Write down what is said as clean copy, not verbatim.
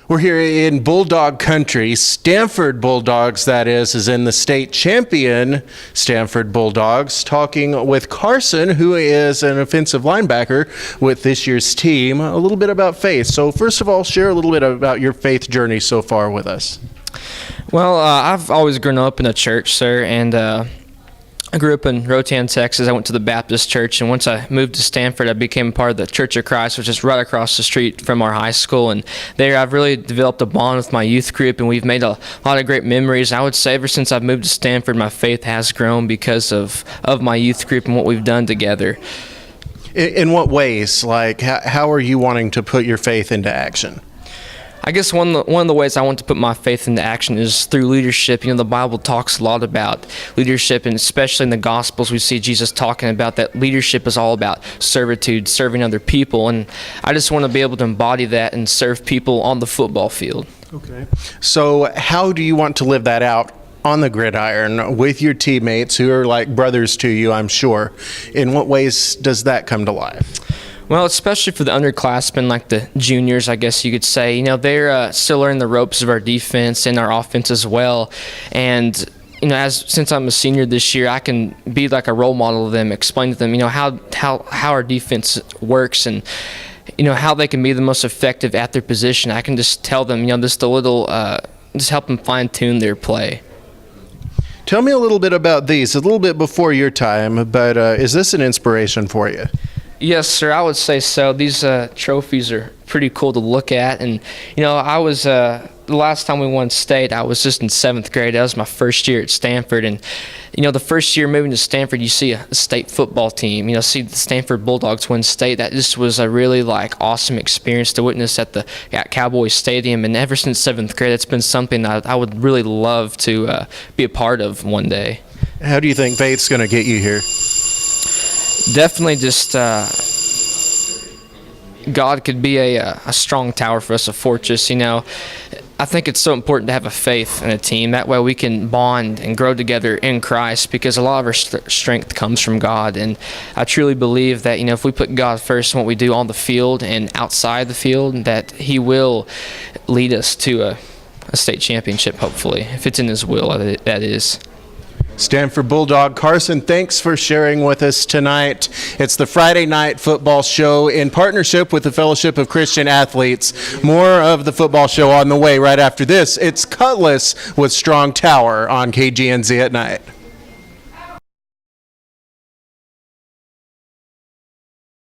We're here in Bulldog country. Stamford Bulldogs, that is in the state champion Stamford Bulldogs, talking with Carson, who is an offensive linebacker with this year's team. A little bit about faith. So first of all, share a little bit about your faith journey so far with us. Well, I've always grown up in a church, sir, and I grew up in Rotan, Texas. I went to the Baptist church, and once I moved to Stamford, I became part of the Church of Christ, which is right across the street from our high school. And there I've really developed a bond with my youth group, and we've made a lot of great memories. I would say ever since I've moved to Stamford, my faith has grown because of my youth group and what we've done together. In what ways? Like, how are you wanting to put your faith into action? I guess one of the ways I want to put my faith into action is through leadership. You know, the Bible talks a lot about leadership, and especially in the Gospels, we see Jesus talking about that leadership is all about servitude, serving other people, and I just want to be able to embody that and serve people on the football field. Okay. So how do you want to live that out on the gridiron with your teammates who are like brothers to you, I'm sure? In what ways does that come to life? Well, especially for the underclassmen, like the juniors, I guess you could say, you know, they're still learning the ropes of our defense and our offense as well. And, you know, since I'm a senior this year, I can be like a role model to them, explain to them, you know, how our defense works and, you know, how they can be the most effective at their position. I can just tell them, you know, just a little, just help them fine-tune their play. Tell me a little bit about these, a little bit before your time, but is this an inspiration for you? Yes, sir, I would say so. These trophies are pretty cool to look at. And, you know, I was, the last time we won state, I was just in 7th grade. That was my first year at Stanford. And, you know, the first year moving to Stanford, you see a state football team, you know, see the Stamford Bulldogs win state. That just was a really, like, awesome experience to witness at Cowboys Stadium. And ever since 7th grade, it's been something that I would really love to be a part of one day. How do you think faith's going to get you here? Definitely just God could be a strong tower for us, a fortress. You know, I think it's so important to have a faith in a team. That way we can bond and grow together in Christ, because a lot of our strength comes from God. And I truly believe that, you know, if we put God first in what we do on the field and outside the field, that He will lead us to a state championship, hopefully, if it's in His will, that is. Stamford Bulldog Carson, thanks for sharing with us tonight. It's the Friday Night Football Show in partnership with the Fellowship of Christian Athletes. More of the football show on the way right after this. It's Cutlass with Strong Tower on KGNZ at night.